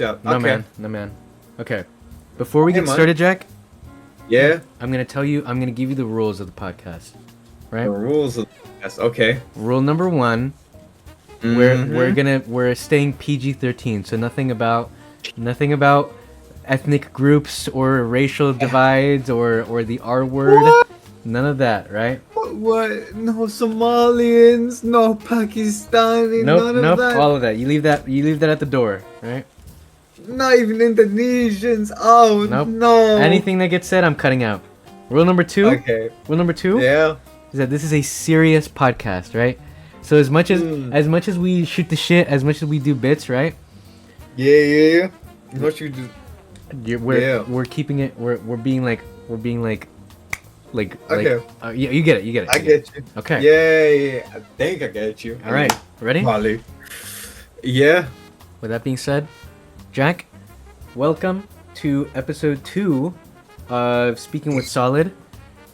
up. No, Okay. man. Okay. Before we get started, Jack. Yeah. I'm gonna give you the rules of the podcast. Right. The rules of yes. Okay. Rule number 1. We're staying PG-13, so nothing about ethnic groups or racial divides or the R word. What? None of that, right? What? No Somalians, no Pakistani, none of that. All of that. You leave that at the door, right? Not even Indonesians. Oh Nope. no. Anything that gets said, I'm cutting out. Rule number 2. Okay. Rule number 2. Yeah. Is that this is a serious podcast, right? So as much as we shoot the shit, as much as we do bits, right? Yeah. What you do? We're keeping it. We're being like. Okay. Yeah, you get it. I get you. Okay. Yeah. I think I get you. All right. Ready? Probably. Yeah. With that being said, Jack, welcome to episode 2 of Speaking with Solid.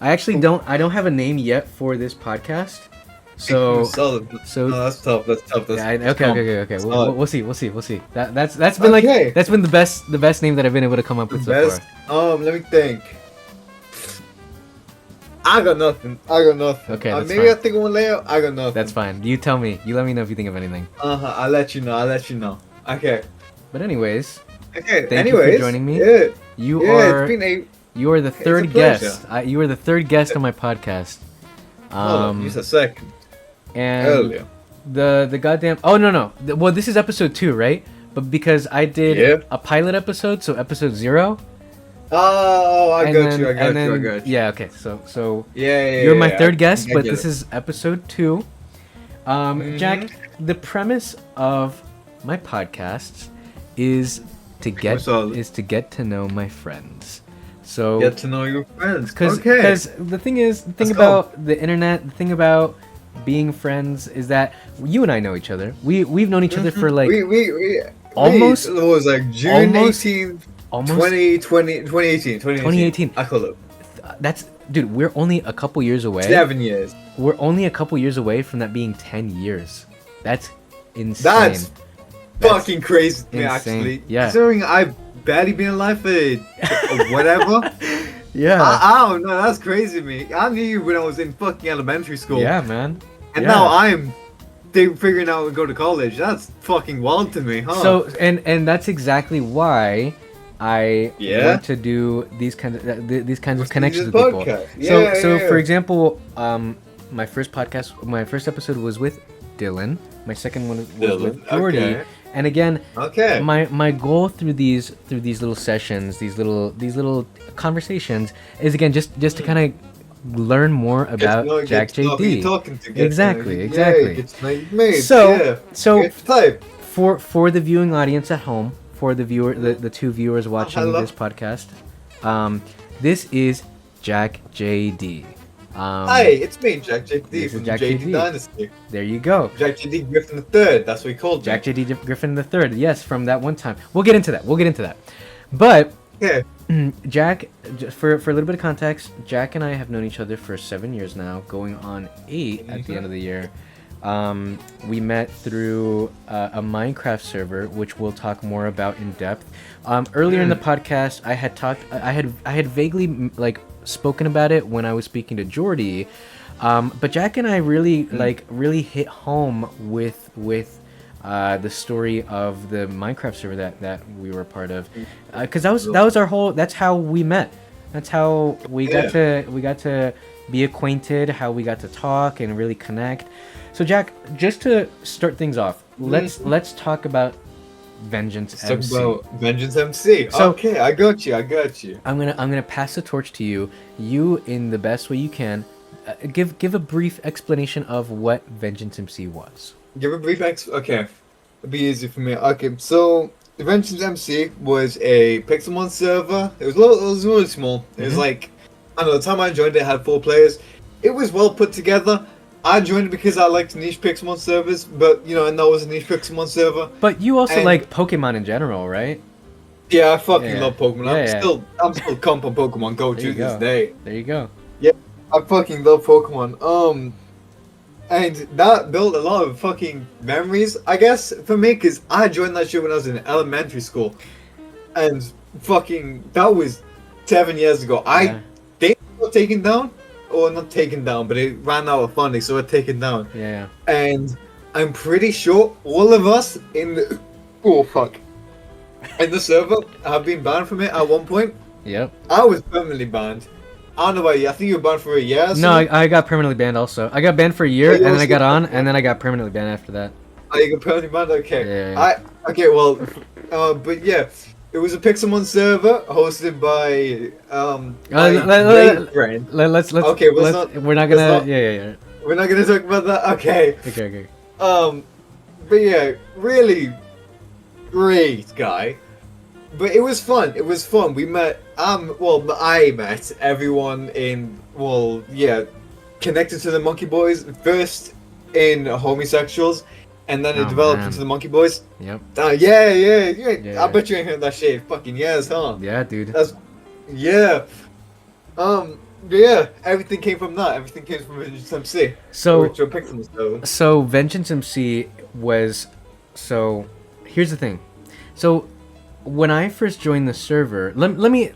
I actually don't have a name yet for this podcast. So no, that's tough. Yeah, okay. We'll see. That's been that's been the best name that I've been able to come up with so far. Let me think. I got nothing. Okay, that's maybe fine. I think of one later. I got nothing. That's fine. You tell me. You let me know if you think of anything. I'll let you know. Okay. But anyways. Okay. Thank you for joining me. Yeah. You are the third guest. You are the third guest on my podcast. You said second. And Earlier. the goddamn no. Well, this is episode 2, right? But because I did a pilot episode, so episode 0. Oh, I got you. Yeah, okay. So yeah. You're my third guest, but this is episode 2. Jack, the premise of my podcasts is to get to know my friends. So get to know your friends. Because the thing about the internet, the thing about being friends is that you and I know each other. We've known each other for like almost. It was like June 18th, almost 2018. I call it. Dude, we're only a couple years away. 7 years. We're only a couple years away from that being 10 years. That's insane. That's fucking crazy to me, actually. Yeah. Considering I've barely been alive for whatever. Yeah. I don't know. That's crazy to me. I knew you when I was in fucking elementary school. Yeah, man. And now I'm figuring out to go to college. That's fucking wild to me, huh? So, and that's exactly why I want to do these kinds of connections with people. So for example, my first episode was with Dylan. My second one was with Jordy. Okay. And again, my goal through these little sessions, these little conversations, is again just to kind of learn more about JackJayDee. Exactly. So for the viewing audience at home, for the two viewers watching this podcast, this is JackJayDee. Hi, it's me, JackJayDee from JackJayDee Dynasty. There you go. JackJayDee Griffin III. That's what we called him. JackJayDee Griffin III. Yes, from that one time. We'll get into that. But Jack, for a little bit of context, Jack and I have known each other for 7 years now, going on 8 at the end of the year. We met through a Minecraft server, which we'll talk more about in depth. Earlier in the podcast, I had vaguely spoken about it when I was speaking to Jordy, but Jack and I really hit home with the story of the Minecraft server that we were a part of, because that's how we met. That's how we got to be acquainted, how we got to talk and really connect. So Jack, just to start things off, let's talk about Vengeance MC. Let's talk about Vengeance MC. So, okay, I got you. I'm gonna pass the torch to you. You, in the best way you can, give a brief explanation of what Vengeance MC was. Give a brief okay. It'll be easy for me. Okay, so the Vengeance MC was a Pixelmon server. It was really small. It was like, I don't know, the time I joined it had 4 players. It was well put together. I joined it because I liked niche Pixelmon servers, but and that was a niche Pixelmon server. But you also like Pokemon in general, right? Yeah, I fucking love Pokemon. I'm still comp on Pokemon Go to this day. There you go. Yeah, I fucking love Pokemon. And that built a lot of fucking memories, I guess, for me, because I joined that shit when I was in elementary school. And fucking, that was 7 years ago. I think it got taken down, or not taken down, but it ran out of funding, so it taken down. Yeah. And I'm pretty sure all of us in the... Oh, fuck. In the server have been banned from it at one point. Yep. I was permanently banned. I don't know about you. I think you were banned for a year. No, I got permanently banned also. I got banned for a year, and then I got on, and then I got permanently banned after that. Oh, you got permanently banned? Okay. Yeah. Okay, well, but yeah, it was a Pixelmon server hosted by Let's okay, we're not gonna yeah. We're not gonna talk about that. Okay. Okay. But yeah, really great guy. But it was fun. It was fun. We met. I met everyone in. Well, yeah, connected to the Monkey Boys first in homosexuals, and then it developed into the Monkey Boys. Yep. Yeah. I bet you ain't heard that shit in fucking years, huh? Yeah, dude. Yeah. Yeah. Everything came from that. Everything came from Vengeance MC. So Vengeance MC was. So, here's the thing. So, when I first joined the server, let me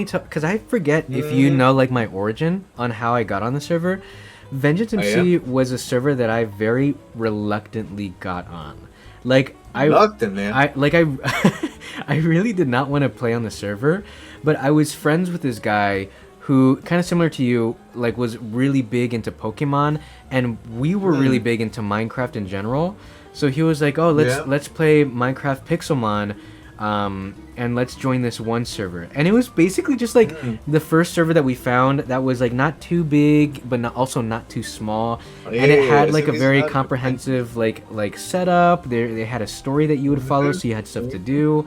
talk, because I forget if you know like my origin on how I got on the server. Vengeance MC was a server that I very reluctantly got on. Like I really did not want to play on the server, but I was friends with this guy who, kind of similar to you, like was really big into Pokemon, and we were really big into Minecraft in general. So he was like, "Oh, let's play Minecraft Pixelmon." And let's join this one server. And it was basically just like the first server that we found that was like not too big, but also not too small. And it had like a very comprehensive like setup. They had a story that you would follow, so you had stuff to do.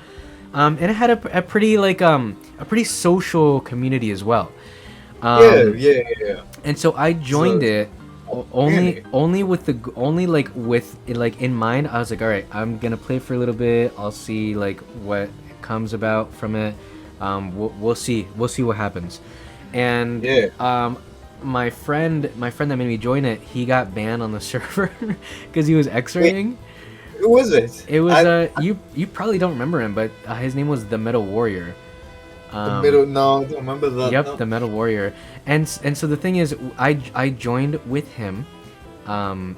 And it had a pretty like a pretty social community as well. Yeah. And so I joined it. Only with in mind. I was like, all right, I'm gonna play for a little bit. I'll see like what comes about from it. We'll see what happens. And my friend that made me join it, he got banned on the server because he was X-raying. Who was it? It was you probably don't remember him, but his name was the Metal Warrior. No, I don't remember that. Yep, the Metal Warrior. And so the thing is, I joined with him, and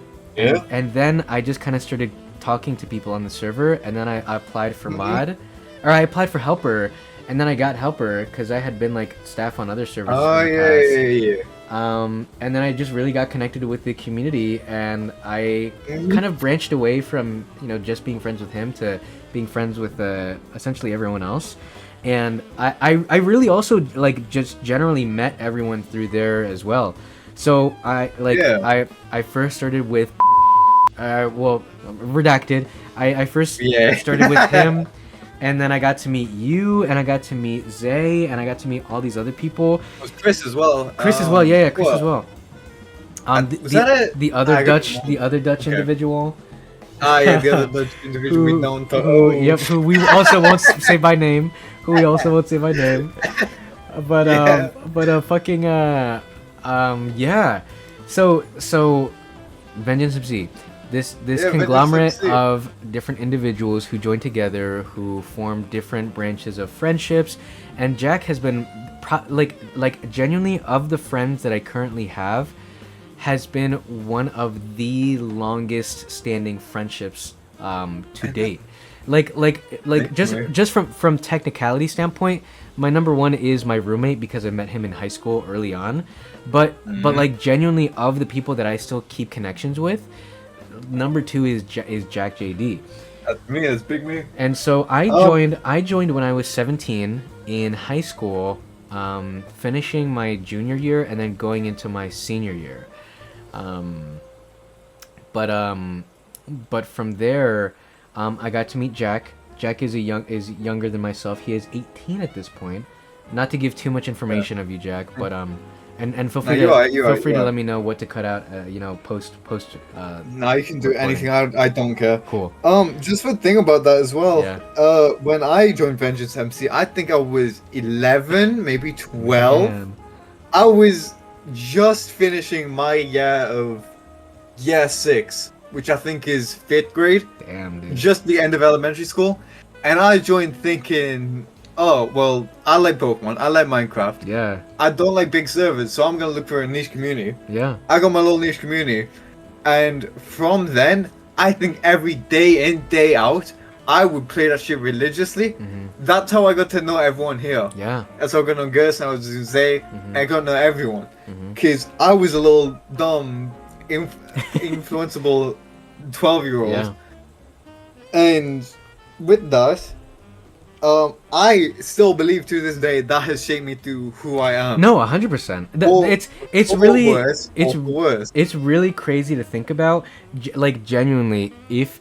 then I just kind of started talking to people on the server, and then I applied for mod, or I applied for helper, and then I got helper because I had been like staff on other servers. Oh yeah. And then I just really got connected with the community, and I kind of branched away from just being friends with him to being friends with essentially everyone else. And I really also like just generally met everyone through there as well. So I first started with redacted. I first started with him, and then I got to meet you, and I got to meet Zay, and I got to meet all these other people. It was Chris as well. Chris as well, Chris as well. The other Dutch individual. The other Dutch individual we don't talk about. Who we also won't say by name. So Vengeance MC, this conglomerate of different individuals who joined together, who formed different branches of friendships, and Jack has been genuinely, of the friends that I currently have, has been one of the longest standing friendships to date. Just from technicality standpoint, my number one is my roommate, because I met him in high school early on, but like genuinely, of the people that I still keep connections with, number two is JackJayDee. That's me. That's big me. And so I joined when I was 17 in high school, finishing my junior year and then going into my senior year. But from there, I got to meet Jack. Jack is younger than myself. He is 18 at this point. Not to give too much information of you, Jack, but and feel free to let me know what to cut out. Post. No, you can do anything. I don't care. Cool. Just for thing about that as well. Yeah. When I joined Vengeance MC, I think I was 11, maybe 12. Man. I was just finishing my year of year 6, which I think is 5th grade. Damn, dude. Just the end of elementary school. And I joined thinking, oh, well, I like Pokemon, I like Minecraft. Yeah. I don't like big servers, so I'm going to look for a niche community. Yeah. I got my little niche community. And from then, I think every day in, day out, I would play that shit religiously. Mm-hmm. That's how I got to know everyone here. Yeah. That's how I got to know Gerson, I was Zay, I got to know everyone. Mm-hmm. Because I was a little dumb, influenceable 12-year-old. Yeah. And with that, I still believe to this day that has shaped me to who I am. No, 100%. It's really crazy to think about. Like genuinely, if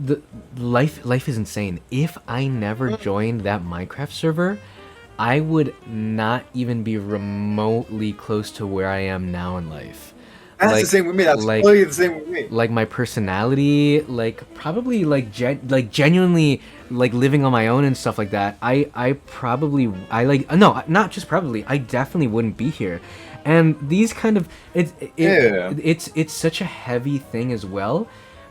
the life is insane. If I never joined that Minecraft server, I would not even be remotely close to where I am now in life. That's the same with me. That's totally the same with me. Like my personality, like probably like genuinely like living on my own and stuff like that. I not just probably. I definitely wouldn't be here. And these kind of it's such a heavy thing as well,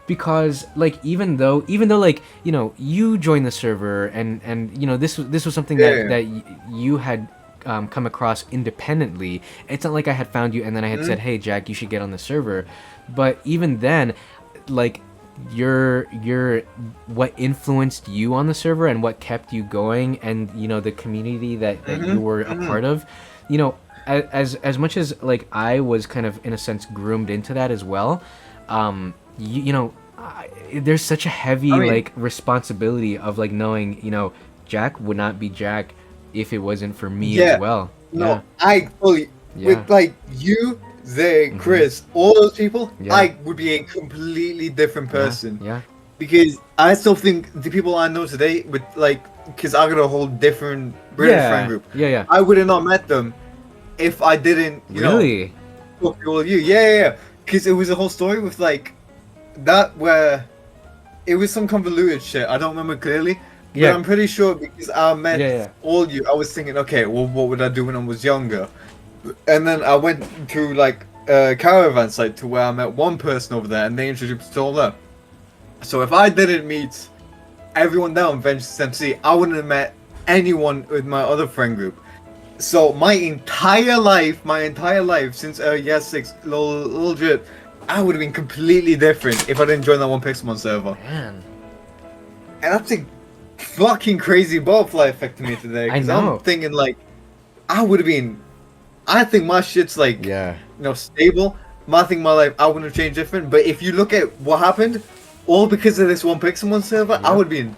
because like even though like, you know, you joined the server and you know this was something that you had come across independently. It's not like I had found you and then I had said, hey Jack, you should get on the server. But even then, like your what influenced you on the server and what kept you going, and you know the community that you were a part of, you know, as much as like I was kind of in a sense groomed into that as well, you know, there's such a heavy like responsibility of like knowing, you know, Jack would not be Jack if it wasn't for me as well. No, I fully with like you, Zay, Chris, all those people, I would be a completely different person. Yeah. Because I still think the people I know today, with like, because I got a whole different British friend group. Yeah. I would have not met them if I didn't, you know, talk to all of you. Yeah. Because it was a whole story with like that where it was some convoluted shit. I don't remember clearly. But I'm pretty sure because I met all you, I was thinking, okay, well, what would I do when I was younger? And then I went to like a caravan site to where I met one person over there, and they introduced me to all them. So if I didn't meet everyone down in Vengeance MC, I wouldn't have met anyone with my other friend group. So my entire life since year 6, little drip, I would have been completely different if I didn't join that one Pixelmon server. Man. And that's a fucking crazy butterfly effect to me today. I know. I'm thinking like, I think my shit's like, you know, stable. I think my life, I wouldn't have changed different. But if you look at what happened, all because of this one Pixelmon server, I would be a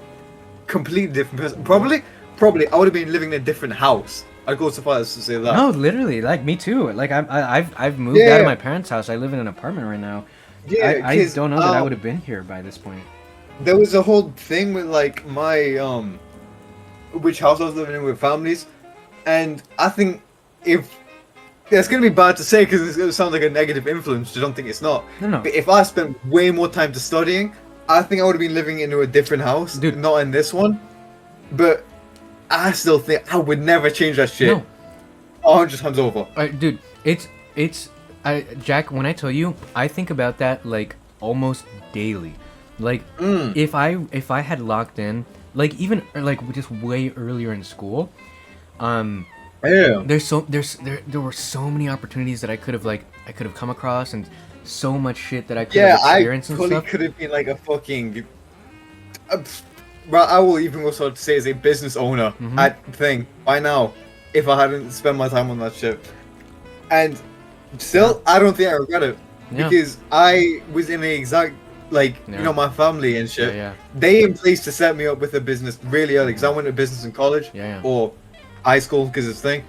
completely different person. Probably, I would have been living in a different house. I'd go so far as to say that. No, literally, like me too. Like I've moved out of my parents' house. I live in an apartment right now. Yeah, I don't know that I would have been here by this point. There was a whole thing with like my which house I was living in with families, and I think if it's gonna be bad to say because it's gonna sound like a negative influence. I don't think it's not. No. But if I spent way more time to studying, I think I would have been living into a different house, dude. Not in this one. But I still think I would never change that shit. No. 100 times over. Dude, it's Jack. When I tell you, I think about that like almost daily. Like if I had locked in, like even like just way earlier in school, there were so many opportunities that I could have come across, and so much shit that I could have experienced and stuff. Yeah, I could have been like a fucking. I will even go so to say as a business owner at thing by now, if I hadn't spent my time on that shit. And still, I don't think I regret it because I was in the exact you know, my family and shit. They in place to set me up with a business really early because I went to business in college or high school because it's a thing.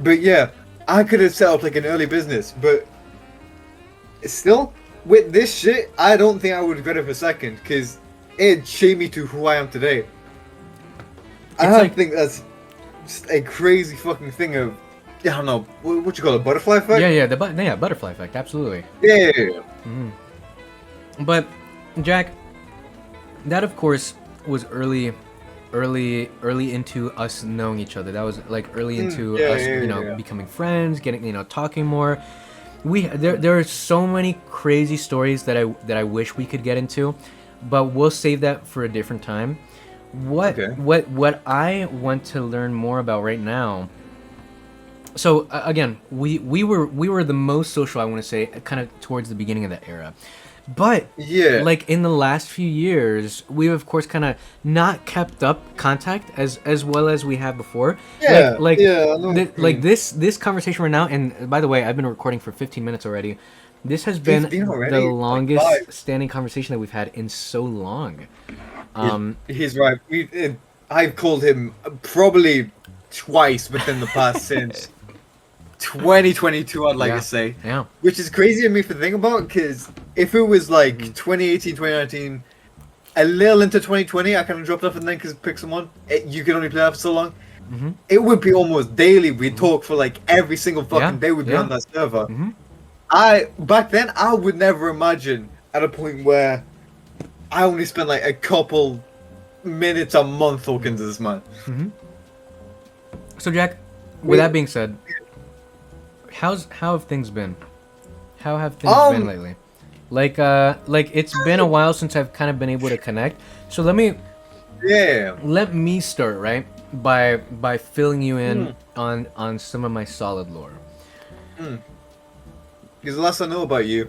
But yeah, I could have set up like an early business, but still with this shit, I don't think I would regret it for a second because it shaped me to who I am today. I think that's just a crazy fucking thing of, I don't know, what you call it, butterfly effect? Yeah, butterfly effect, absolutely. Yeah. But, Jack, that of course was early into us knowing each other. That was like early into us, becoming friends, getting, talking more. There are so many crazy stories that I wish we could get into, but we'll save that for a different time. What I want to learn more about right now. So again, we were the most social, I want to say, kind of towards the beginning of that era. But yeah, like in the last few years, we've of course kind of not kept up contact as well as we have before. Yeah, Like this conversation right now. And by the way, I've been recording for 15 minutes already. This has been the longest standing conversation that we've had in so long. He's right. I've called him probably twice within the past since 2022, I'd like to say. Yeah. Which is crazy to me to think about, because if it was like 2018, 2019, a little into 2020, I kind of dropped off and then because Pixel 1, you could only play that for so long. Mm-hmm. It would be almost daily. We'd talk for like every single fucking day we'd be on that server. Mm-hmm. Back then, I would never imagine at a point where I only spent like a couple minutes a month talking to this man. Mm-hmm. So Jack, with that being said, how have things been? How have things been lately? Like it's been a while since I've kind of been able to connect. So let me start right by filling you in on some of my solid lore. Because the last I know about you,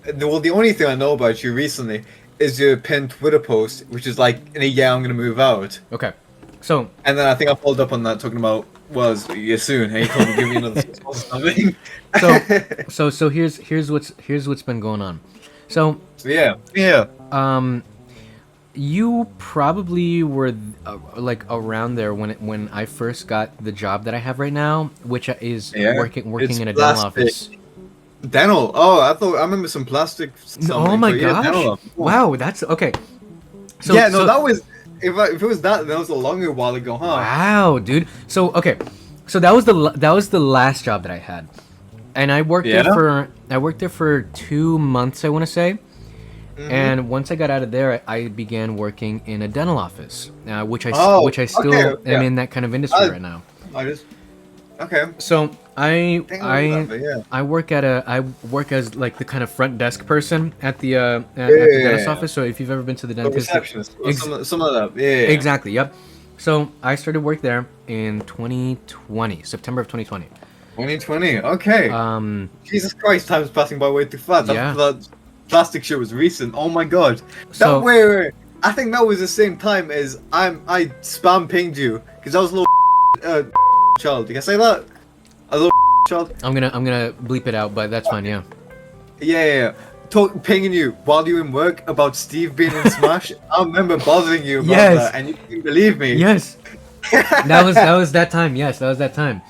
the only thing I know about you recently is your pinned Twitter post, which is like, in a year I'm gonna move out. Okay, so and then I think I followed up on that talking about you soon. Hey, told me give me another 6 months or something. so here's what's been going on. So yeah. You probably were like around there when I first got the job that I have right now, which is working in a dental office. Dental? Oh, I remember some plastic. Oh my gosh! Wow, that's okay. So that was if it was that was a longer while ago, huh? Wow, dude. So okay, so that was the last job that I had, and I worked there for 2 months, I want to say. Mm-hmm. And once I got out of there, I began working in a dental office, which I still am in that kind of industry right now. So I work as like the kind of front desk person at the dentist office. So if you've ever been to the dentist, receptionist, some of that, exactly, yep. So I started work there in 2020, September of 2020. 2020, okay. Jesus Christ, time's passing by way too fast. That plastic shit was recent. Oh my god. Wait. I think that was the same time as I spam pinged you because I was a little child. Did I say that? A little child. I'm gonna bleep it out, but that's fine. Yeah. Yeah. Pinging you while you in work about Steve being in Smash. I remember bothering you about that, and you didn't believe me. Yes. that was that time. Yes, that was that time.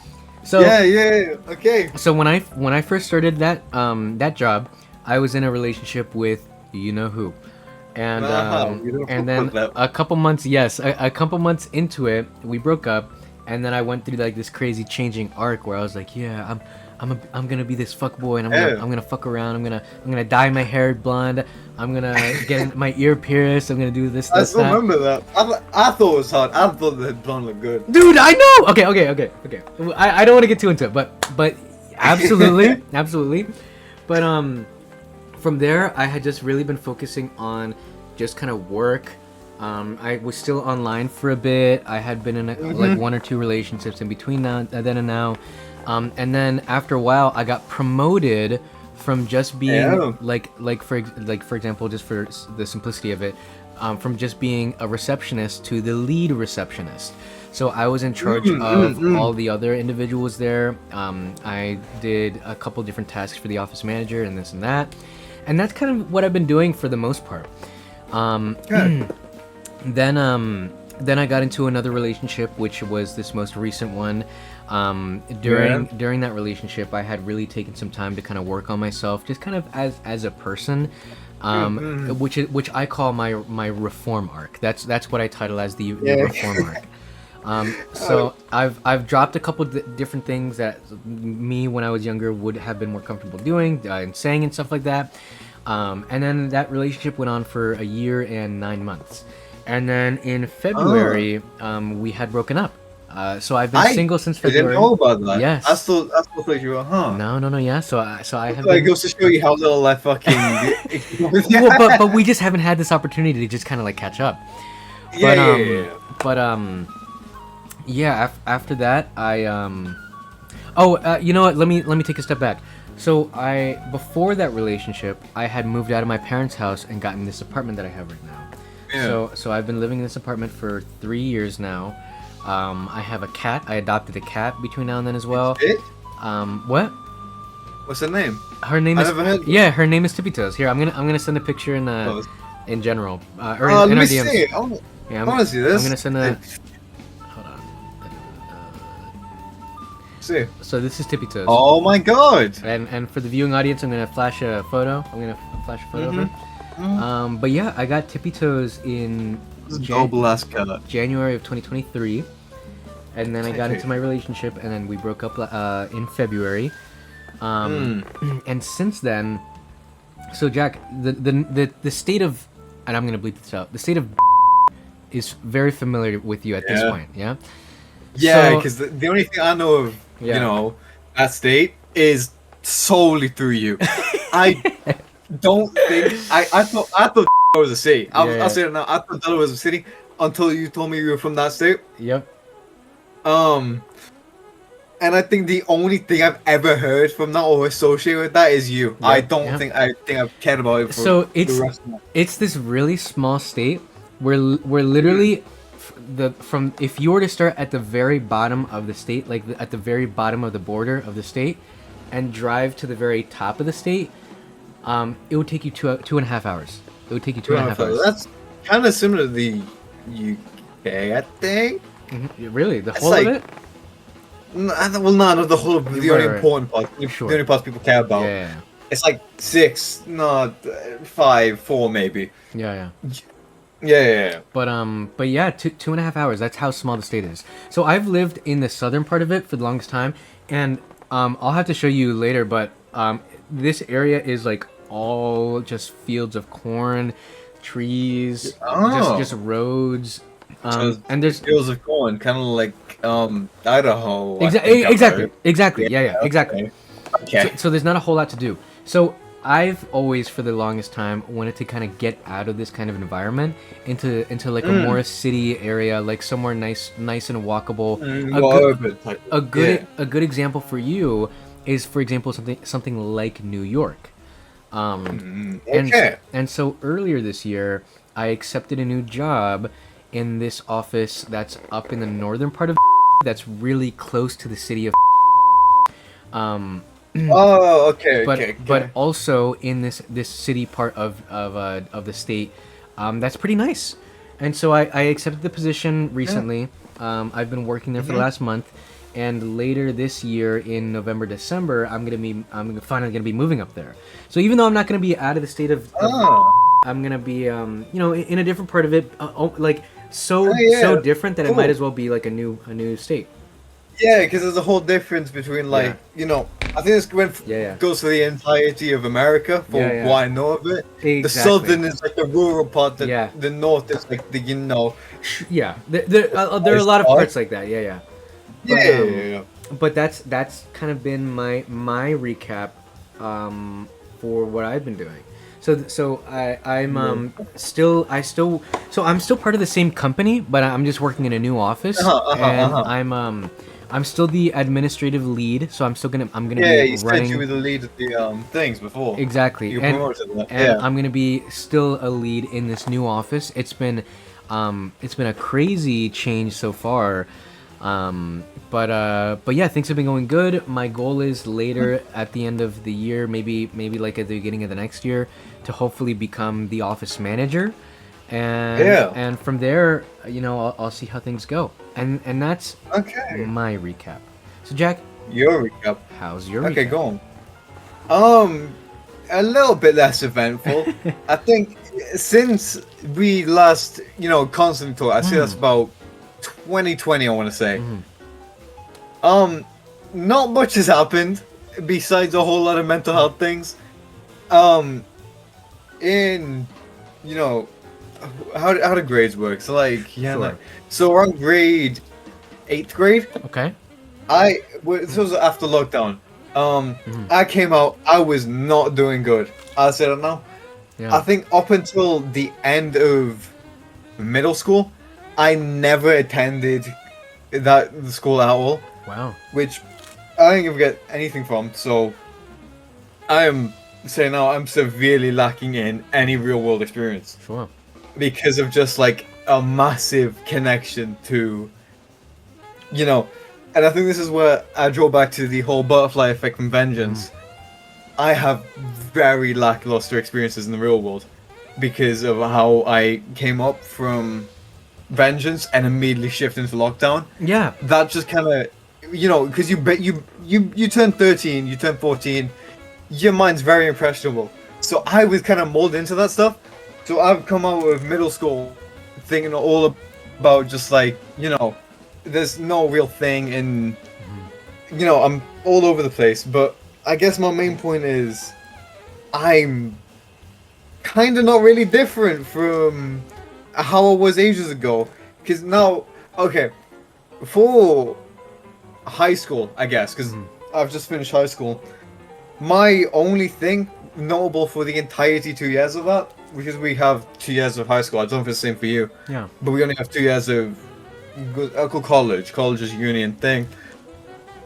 So yeah. Okay. So when I first started that job, I was in a relationship with you know who, and then a couple months into it, we broke up, and then I went through like this crazy changing arc where I was like, yeah, I'm gonna be this fuckboy, and I'm gonna fuck around, I'm gonna dye my hair blonde, I'm gonna get my ear pierced, I'm gonna do this. I still remember that. I thought it was hard. I thought the blonde looked good. Dude, I know. Okay. I don't want to get too into it, but absolutely, absolutely, but from there, I had just really been focusing on just kind of work. I was still online for a bit. I had been in like 1 or 2 relationships in between then and now. And then after a while, I got promoted from just being for example, just for the simplicity of it, from just being a receptionist to the lead receptionist. So I was in charge of all the other individuals there. I did a couple different tasks for the office manager and this and that. And that's kind of what I've been doing for the most part. Then I got into another relationship, which was this most recent one. During that relationship, I had really taken some time to kind of work on myself, just kind of as a person, which I call my reform arc. That's what I title as the reform arc. So I've dropped a couple different things that me when I was younger would have been more comfortable doing and saying and stuff like that. And then that relationship went on for a year and 9 months. And then in February, we had broken up. So I've been single since February. I didn't know about that. Yes. I still thought you were, huh? No, yeah. So I have. So it goes to show you how little I fucking. Well, but we just haven't had this opportunity to just kind of like catch up. Yeah. After that, you know what? Let me take a step back. So before that relationship, I had moved out of my parents' house and gotten this apartment that I have right now. Yeah. So I've been living in this apartment for 3 years now. I have a cat. I adopted a cat between now and then as well. It? What? What's her name? Her name is. I never heard. Yeah, her name is Tippy Toes. Here, I'm gonna send a picture in general or in let our me DMs. see. I want to see this. I'm gonna send a. Hold on. See. So this is Tippy Toes. Oh my god! And for the viewing audience, I'm gonna flash a photo. Of her. But yeah, I got Tippy Toes in January of 2023, and then I got into my relationship, and then we broke up in February. And since then, so Jack, the state of, and I'm gonna bleep this out. The state of is very familiar with you at this point, yeah. Yeah, because the only thing I know of, that state is solely through you. I don't think I thought it was a city. I'll say it now. I thought that was a city until you told me you were from that state. Yep. And I think the only thing I've ever heard from that or associated with that is you. Yep. I don't think I've cared about it for so the rest of my life. It's this really small state where literally if you were to start at the very bottom of the state, like at the very bottom of the border of the state, and drive to the very top of the state, it would take you 2.5 hours. It would take you 2.5 hours. That's kind of similar to the UK, I think. Mm-hmm. Really, the whole of it? Well, not the whole. The only important part. Sure. The only parts people care about. Yeah. It's like 6, not 5, 4 maybe. Yeah. Yeah. But yeah, 2.5 hours. That's how small the state is. So I've lived in the southern part of it for the longest time, and I'll have to show you later. But this area is like all just fields of corn, trees, just roads. And there's fields of corn, kind of like Idaho. Exactly. Yeah, exactly. Okay. So there's not a whole lot to do. So I've always, for the longest time, wanted to kind of get out of this kind of environment into like a more city area, like somewhere nice and walkable. A good example for you is, for example, something like New York. And so earlier this year, I accepted a new job in this office that's up in the northern part of that's really close to the city of but also in this city part of the state that's pretty nice. And so I accepted the position recently. I've been working there for the last month, and later this year in November, December, I'm finally gonna be moving up there. So even though I'm not gonna be out of the state of I'm gonna be in a different part of it, so different that it might as well be like a new state. Yeah, because there's a whole difference between I think this goes for the entirety of America for what I know of it. Exactly. The southern is like the rural part, the north is like the there are a lot of parts like that. Yeah. But that's kind of been my recap for what I've been doing. So I'm still part of the same company, but I'm just working in a new office, and I'm still the administrative lead. So I'm gonna be running. Yeah, you said you were the lead of the things before. Exactly, and I'm gonna be still a lead in this new office. It's been a crazy change so far. But yeah, things have been going good. My goal is later at the end of the year, maybe like at the beginning of the next year, to hopefully become the office manager, and from there, I'll see how things go. And that's my recap. So Jack, your recap. How's your recap? Okay, go on. A little bit less eventful. I think since we last, constantly talked, I say that's about 2020, I want to say. Not much has happened besides a whole lot of mental health things. How do grades work? So so around grade 8th grade. Okay. This was after lockdown. I came out. I was not doing good. I'll say that now. Yeah. I think up until the end of middle school, I never attended the school at all. Wow. Which I didn't get anything from. So I am saying now I'm severely lacking in any real world experience. Sure. Because of just like a massive connection to, you know, and I think this is where I draw back to the whole butterfly effect from Vengeance. I have very lackluster experiences in the real world because of how I came up from Vengeance and immediately shifted into lockdown. Yeah. That just kind of, you know, because you turn 13, you turn 14, your mind's very impressionable. So I was kind of molded into that stuff. So I've come out of middle school thinking all about just like, you know, there's no real thing and, you know, I'm all over the place. But I guess my main point is I'm kind of not really different from how I was ages ago. Because now, okay, for high school, I guess, because I've just finished high school, my only thing notable for the entirety 2 years of that, because we have 2 years of high school, I don't know if it's the same for you, Yeah. but we only have 2 years of college. College is uni and thing.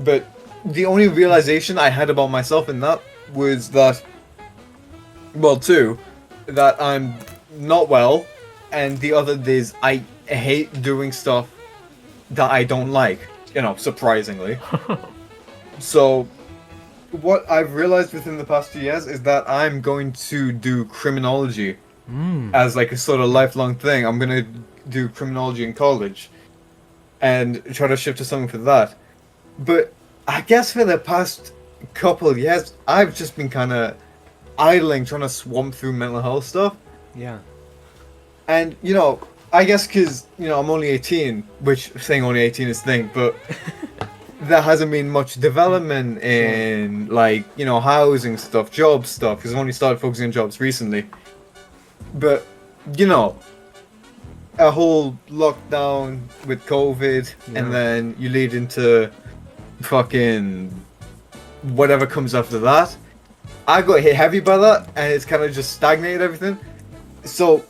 But the only realization I had about myself in that was that, well, two, that I'm not well, and the other is I hate doing stuff that I don't like, you know, surprisingly. So, what I've realized within the past 2 years is that I'm going to do criminology as like a sort of lifelong thing. I'm going to do criminology in college and try to shift to something for that. But I guess for the past couple of years, I've just been kind of idling, trying to swamp through mental health stuff. Yeah. And, you know, I guess because, you know, I'm only 18, which saying only 18 is thing, but there hasn't been much development in, like, you know, housing stuff, job stuff, because I've only started focusing on jobs recently. But, you know, a whole lockdown with COVID, and then you lead into fucking whatever comes after that. I got hit heavy by that, and it's kind of just stagnated everything. So,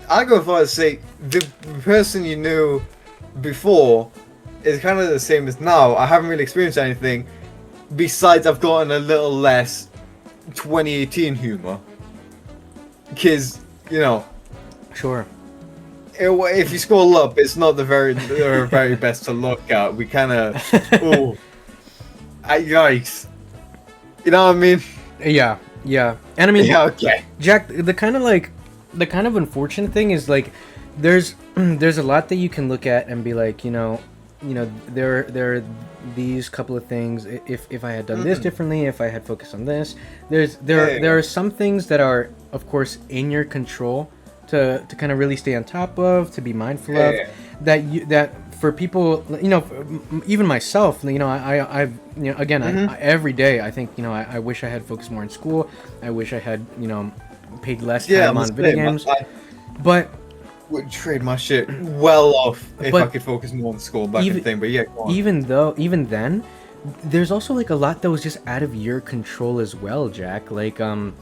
I go far as say, the person you knew before is kind of the same as now. I haven't really experienced anything, besides I've gotten a little less 2018 humor. Because, you know... Sure. If you scroll up, it's not the very best to look at. We kind of... Ooh. Yikes. You know what I mean? Yeah, yeah. And I mean, yeah, okay. Jack, the kind of unfortunate thing is like, there's a lot that you can look at and be like, you know, there are these couple of things. If I had done this differently, if I had focused on this, there are some things that are, of course, in your control to kind of really stay on top of, to be mindful of, that for people, you know, even myself, you know, I've, you know, again, I every day I think, you know, I wish I had focused more in school. I wish I had, you know, paid less time on video games. But would trade my shit well off if I could focus more on school back in thing. But yeah, go on. Even then, there's also like a lot that was just out of your control as well, Jack. Like the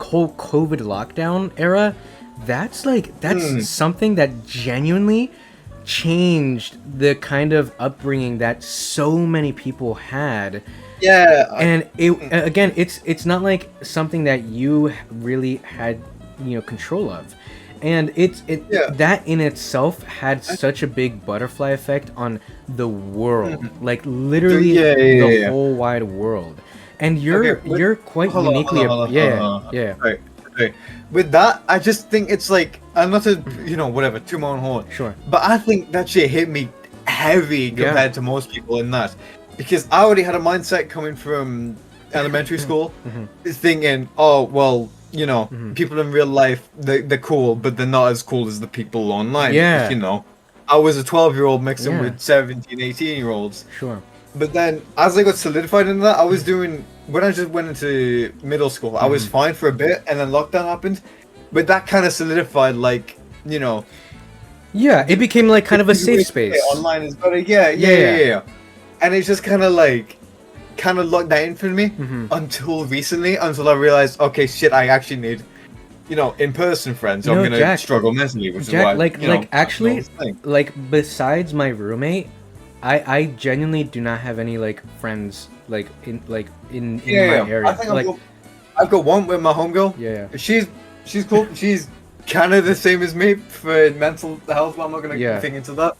whole COVID lockdown era. That's something that genuinely changed the kind of upbringing that so many people had. Yeah, and again, it's not like something that you really had, you know, control of, and that in itself had such a big butterfly effect on the world, like literally the whole wide world. And you're quite uniquely Right. With that, I just think it's like, I'm not to, you know, whatever, to my own horn. Sure. But I think that shit hit me heavy compared to most people in that. Because I already had a mindset coming from elementary school, thinking, oh, well, you know, people in real life, they're cool, but they're not as cool as the people online. Yeah. You know, I was a 12-year-old mixing with 17, 18-year-olds. Sure. But then, as I got solidified into that, I was doing... When I just went into middle school, I was fine for a bit, and then lockdown happened. But that kind of solidified, like, you know... Yeah, it became like kind of a safe space. Online is better. Yeah. And it's just kind of locked that in for me until recently, until I realized, okay, shit, I actually need, in-person friends. So I'm gonna struggle mentally, which Jack, is why, actually, besides my roommate, I genuinely do not have any friends in my area. I think I've got one with my homegirl. Yeah. She's cool. She's kind of the same as me for mental health, but I'm not gonna think into that.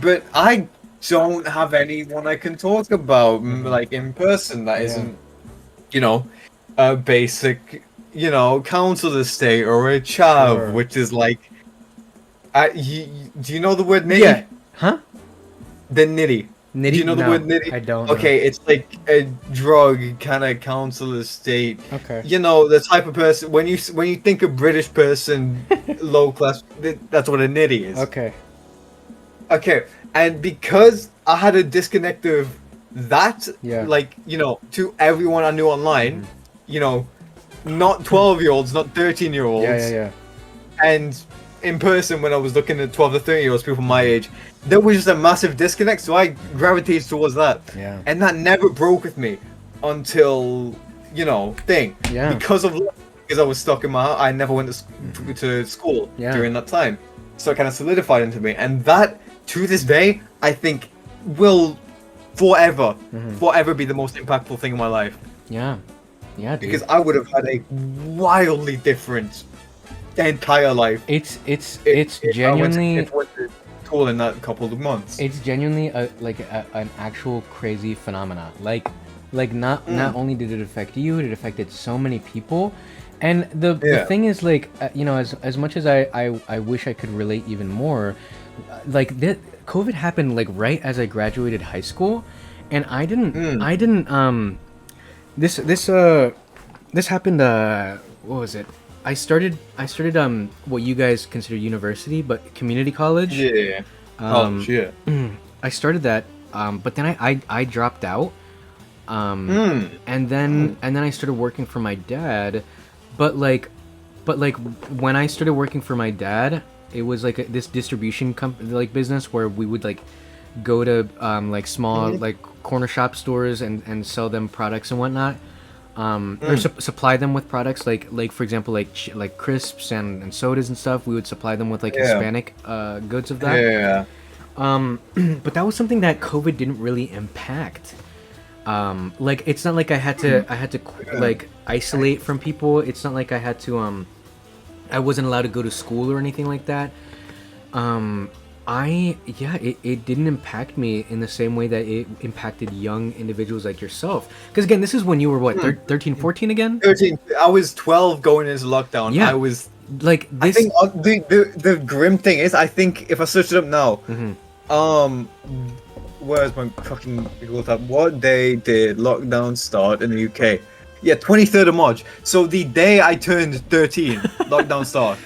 But I don't have anyone I can talk about in person that isn't, a basic, council estate or a chav, which is do you know the word nitty? Yeah. Huh? The nitty. Nitty? Do you know the word nitty? I don't. Okay, it's like a drug kind of council estate. Okay. The type of person when you think of British person, low class, that's what a nitty is. Okay. Okay, and because I had a disconnect of that, to everyone I knew online, not 12-year-olds, not 13-year-olds. Yeah. And in person, when I was looking at 12 to 13-year-olds, people my age, there was just a massive disconnect, so I gravitated towards that. Yeah. And that never broke with me until, because I was stuck in my house. I never went to school during that time. So it kind of solidified into me. And that, to this day, I think will forever be the most impactful thing in my life. Yeah. Yeah, dude. Because I would have had a wildly different entire life. It's genuinely... If I went to school in that couple of months. It's genuinely an actual crazy phenomena. Not only did it affect you, it affected so many people. And the thing is, as much as I wish I could relate even more, COVID happened right as I graduated high school, and I didn't this happened what was it? I started what you guys consider university, but community college. Yeah. I started that, but then I dropped out. And then I started working for my dad, but when I started working for my dad, it was this distribution business where we would go to small corner shop stores and sell them products and whatnot, or supply them with products for example crisps and sodas and stuff. We would supply them with Hispanic goods of that. But that was something that COVID didn't really impact. It's not like I had to isolate from people. It's not like I had to I wasn't allowed to go to school or anything like that. It didn't impact me in the same way that it impacted young individuals like yourself. Because again, this is when you were what, 13, 14 again? 13. I was 12 going into lockdown. Yeah. I was this. I think the grim thing is, I think if I search it up now, where's my fucking Google tab? What day did lockdown start in the UK? Yeah, 23rd of March. So the day I turned 13, lockdown started.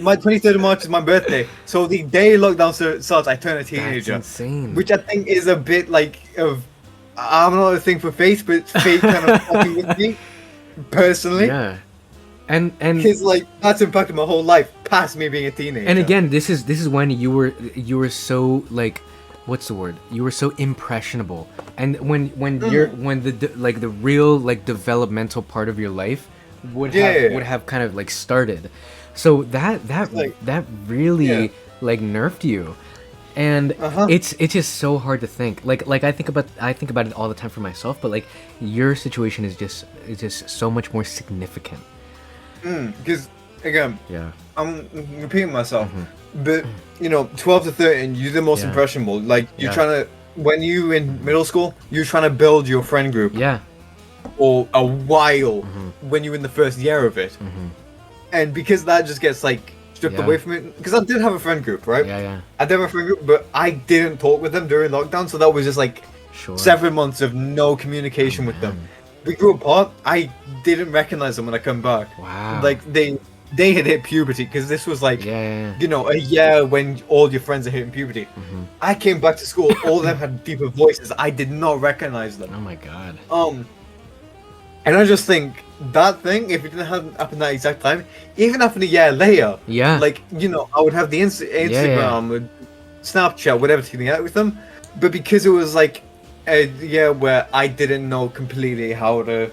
My 23rd of March is my birthday. So the day lockdown starts, I turn a teenager. That's insane. Which I think is a bit I'm not a thing for faith, but faith kind of fucking with me, personally. Yeah. And because that's impacted my whole life past me being a teenager. And again, this is when you were so what's the word? You were so impressionable, and when the real developmental part of your life would have kind of started, so that really nerfed you, and it's just so hard to think. I think about it all the time for myself, but your situation is just so much more significant. Because again, I'm repeating myself. Mm-hmm. But 12 to 13, you're the most impressionable. You're trying to, when you in middle school, you're trying to build your friend group. Yeah. Or a while when you're in the first year of it, and because that just gets stripped away from it. Because I did have a friend group, right? Yeah. I did have a friend group, but I didn't talk with them during lockdown, so that was just 7 months of no communication with them. We grew apart. I didn't recognize them when I come back. Wow. They had hit puberty, because this was a year when all your friends are hitting puberty. I came back to school, all of them had deeper voices. I did not recognize them. Oh my god. And I just think that thing, if it didn't happen that exact time, even happened a year later. Yeah. Like, I would have the Instagram, Snapchat, whatever, to get out with them. But because it was like a year where I didn't know completely how to,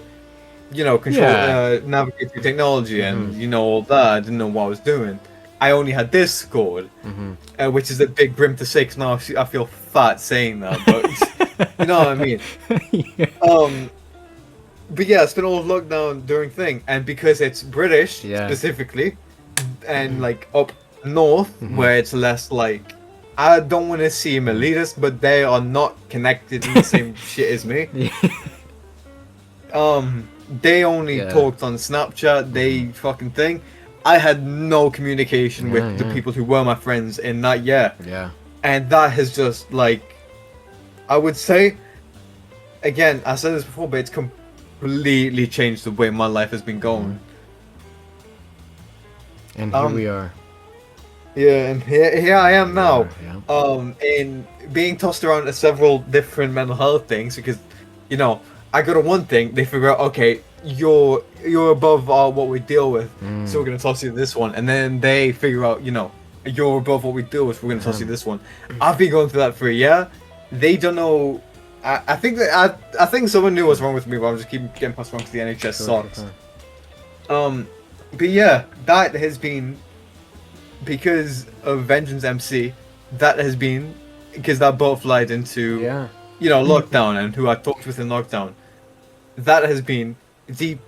control, navigate through technology and, all that, I didn't know what I was doing. I only had Discord, which is a bit grim to say, because now I feel fat saying that, but you know what I mean. Yeah. But yeah, it's been all lockdown during thing, and because it's British specifically, and like up north where it's less like, I don't want to seem elitist, but they are not connected in the same shit as me. They only talked on Snapchat. They fucking thing. I had no communication with the people who were my friends in that year. Yeah. And that has just like, I would say, again, I said this before, but it's completely changed the way my life has been going. And here we are. Yeah, and here I am now. Yeah. In being tossed around to several different mental health things, because, I go to one thing, they figure out, okay, you're above what we deal with, so we're gonna toss you this one, and then they figure out, you're above what we deal with, we're gonna toss you this one. I've been going through that for a year. They don't know. I think someone knew what's wrong with me, but I'm just keep getting passed around because the NHS sucks. But yeah, that has been because of Vengeance MC. That has been because that butterflied into lockdown, and who I talked with in lockdown. That has been the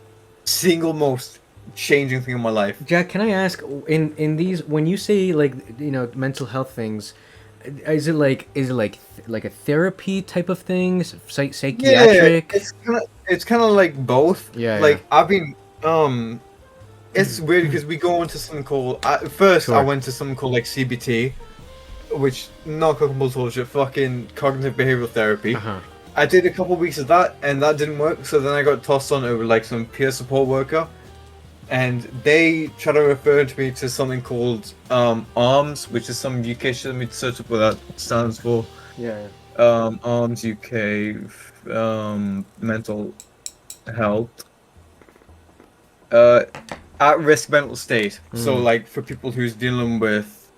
single most changing thing in my life. Jack, can I ask, in these, when you say like mental health things, is it like a therapy type of thing, psychiatric? Yeah, it's kind of like both. Yeah. Like I've been it's weird because we go into something called first I went to something called like CBT, which not cognitive bullshit, fucking cognitive behavioral therapy. I did a couple weeks of that, and that didn't work. So then I got tossed on over like some peer support worker, and they try to refer to me to something called ARMS, which is some UK shit. Let me search up what that stands for. ARMS UK, mental health, at-risk mental state. So like for people who's dealing with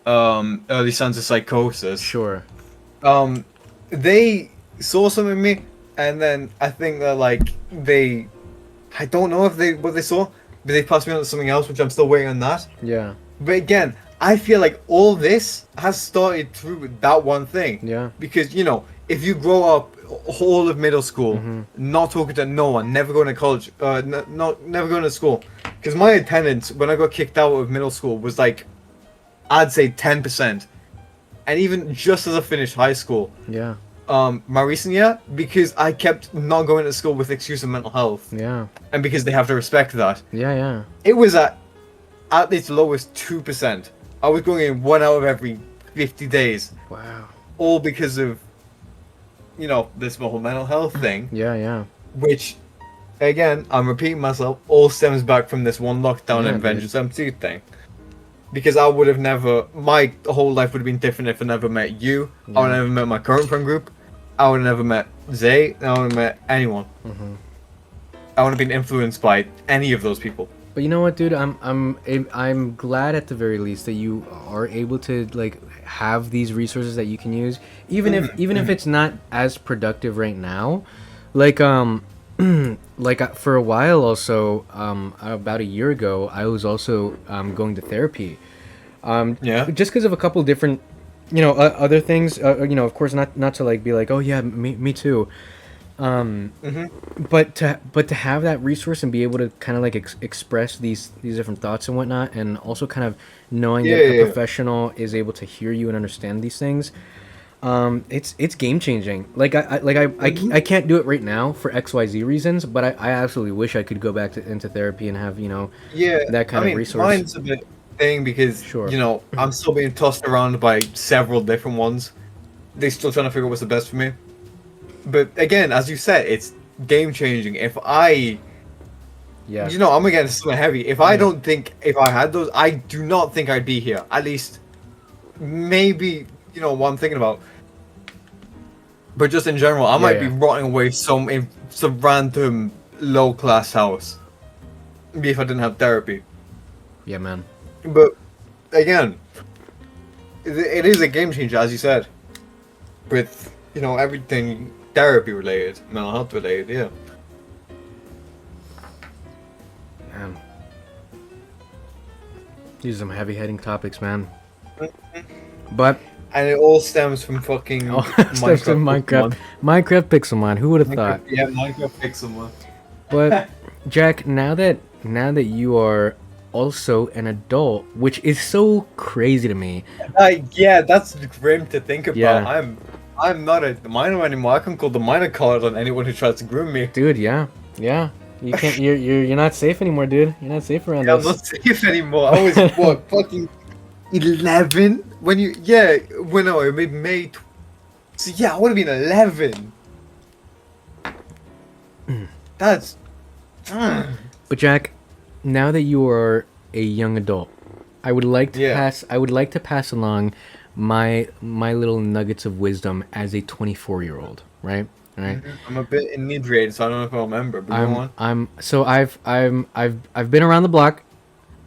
early signs of psychosis. Sure. They saw something in me, and then I think that like I don't know if what they saw, but they passed me on to something else, which I'm still waiting on that. Yeah. But again, I feel like all this has started through that one thing. Yeah. Because if you grow up all of middle school not talking to no one, never going to college, never going to school, because my attendance when I got kicked out of middle school was like, I'd say 10%, and even just as I finished high school. Yeah. My recent year, because I kept not going to school with the excuse of mental health. Yeah. And because they have to respect that. Yeah. It was at its lowest 2%. I was going in 1 out of every 50 days. Wow. All because of, this whole mental health thing. Yeah. Which, again, I'm repeating myself, all stems back from this one lockdown and Vengeance MC thing. Because I would have never, my whole life would have been different if I never met you. I would have never met my current friend group. I would have never met Zay. I would have met anyone. I would have been influenced by any of those people. But you know what, dude? I'm glad at the very least that you are able to like have these resources that you can use, even if it's not as productive right now. Like for a while also, about a year ago, I was also going to therapy. Just because of a couple different, other things. Of course, not to like be like, oh yeah, me too. But to have that resource and be able to kind of like express these different thoughts and whatnot, and also kind of knowing that a professional is able to hear you and understand these things, it's game changing. I can't do it right now for XYZ reasons, but I absolutely wish I could go back into therapy and have that kind of resource. Mine's a bit thing because I'm still being tossed around by several different ones. They're still trying to figure out what's the best for me. But again, as you said, it's game changing. If I'm again something heavy. If I don't think if I had those, I do not think I'd be here. At least, maybe what I'm thinking about. But just in general, I might be rotting away in some random low class house be if I didn't have therapy. Yeah, man. But again, it is a game changer, as you said, with everything therapy related, mental health related. Yeah. Man. These are some heavy-hitting topics, man. But And it all stems from fucking Minecraft Pixelmon. Who would have thought? Yeah, Minecraft Pixelmon. But Jack, now that you are also an adult, which is so crazy to me. Yeah, that's grim to think about. Yeah. I'm not a minor anymore. I can call the minor card on anyone who tries to groom me. Dude, yeah. You can't. You're not safe anymore, dude. You're not safe around us. I'm not safe anymore. I was what, fucking 11 when I made. So yeah, I would have been 11. That's. But Jack, now that you are a young adult, I would like to pass along my little nuggets of wisdom as a 24-year-old, right? Right. I'm a bit inebriated, so I don't know if I'll remember. But go on. I've been around the block.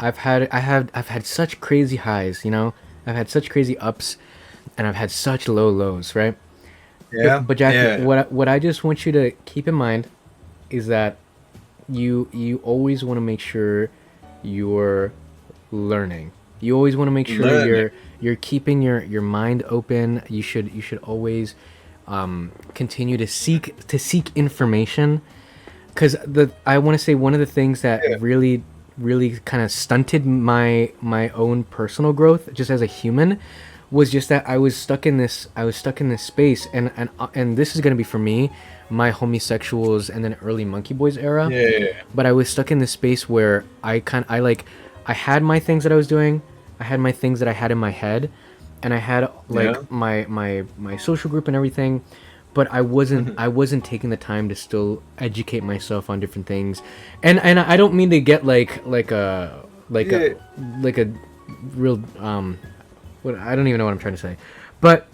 I've had such crazy highs, I've had such crazy ups, and I've had such low lows, right? Yeah. But Jack, what I just want you to keep in mind is that you always want to make sure you're learning. You always want to make sure you're keeping your mind open. You should always continue to seek information, because I want to say one of the things that really kind of stunted my own personal growth just as a human was just that I was stuck in this space, and this is going to be for me, my homosexuals and then early Monkey Boys era. But I was stuck in this space where I had my things that I was doing, I had my things that I had in my head, and I had my social group and everything, but I wasn't taking the time to still educate myself on different things, and I don't mean to get like a real what, I don't even know what I'm trying to say, but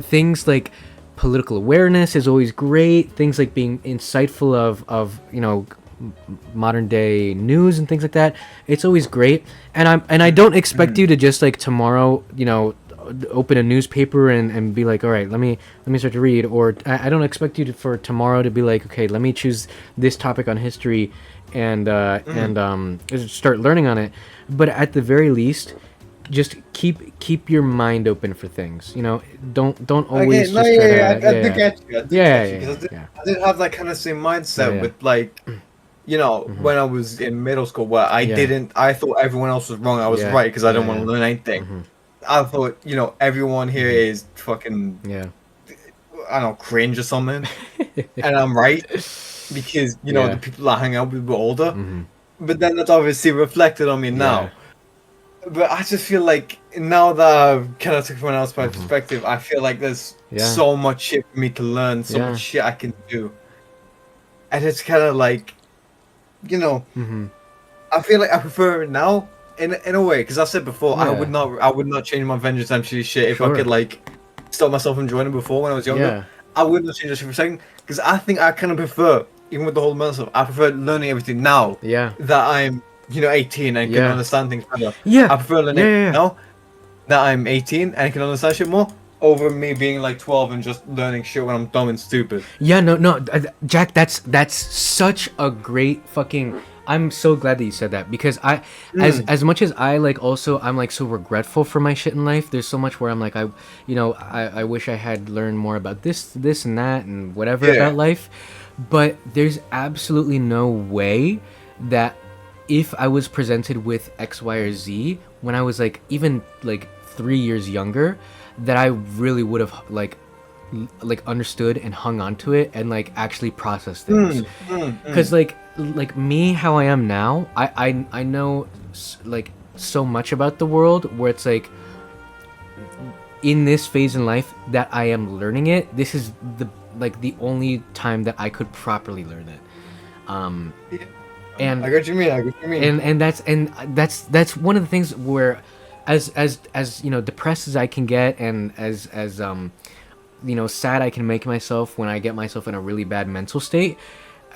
things like political awareness is always great. Things like being insightful of modern day news and things like that, it's always great. And I don't expect you to just like tomorrow open a newspaper and be like, all right, let me start to read, or I don't expect you for tomorrow to be like, okay, let me choose this topic on history and start learning on it. But at the very least, just keep your mind open for things. Don't always I get you. I did have that kind of same mindset with like, when I was in middle school, where I thought everyone else was wrong. I was right because I didn't want to learn anything. I thought, everyone here is fucking, I don't know, cringe or something, and I'm right because the people I hang out with were older. But then that's obviously reflected on me now. But I just feel like now that I've kind of took from an outside perspective, I feel like there's so much shit for me to learn, so much shit I can do, and it's kind of like, I feel like I prefer it now in a way, because I said before I would not change my Vengeance MC shit if I could like stop myself from joining before when I was younger. I would not change that shit for a second, because I think I kind of prefer, even with the whole mental stuff, I prefer learning everything now. That I'm 18 and can understand things better. I prefer learning now that I'm 18 and can understand shit more, over me being like 12 and just learning shit when I'm dumb and stupid. Jack, that's such a great fucking. I'm so glad that you said that, because as much as I like also I'm like so regretful for my shit in life. There's so much where I'm like I wish I had learned more about this and that and whatever about life, but there's absolutely no way that if I was presented with X, Y, or Z when I was like even like 3 years younger, that I really would have like understood and hung on to it and like actually processed things. Because like me, how I am now, I know like so much about the world where it's like in this phase in life that I am learning it. This is the only time that I could properly learn it. And I get what you mean. And that's one of the things where, as depressed as I can get, and as sad I can make myself when I get myself in a really bad mental state,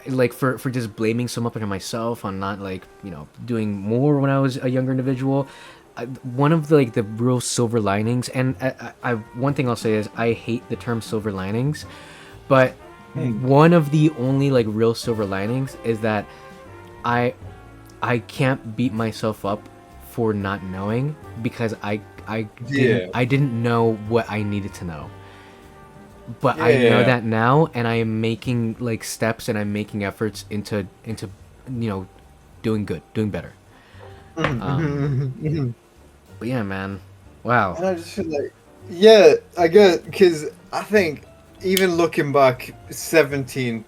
like for just blaming so much on myself on not like doing more when I was a younger individual. One of the like the real silver linings, and I one thing I'll say is I hate the term silver linings, but one of the only like real silver linings is that I can't beat myself up for not knowing, because I didn't know what I needed to know. But I know that now, and I am making like steps, and I'm making efforts into doing good, doing better. But yeah, man, wow. And I just feel like, yeah, I get, because I think even looking back, 17,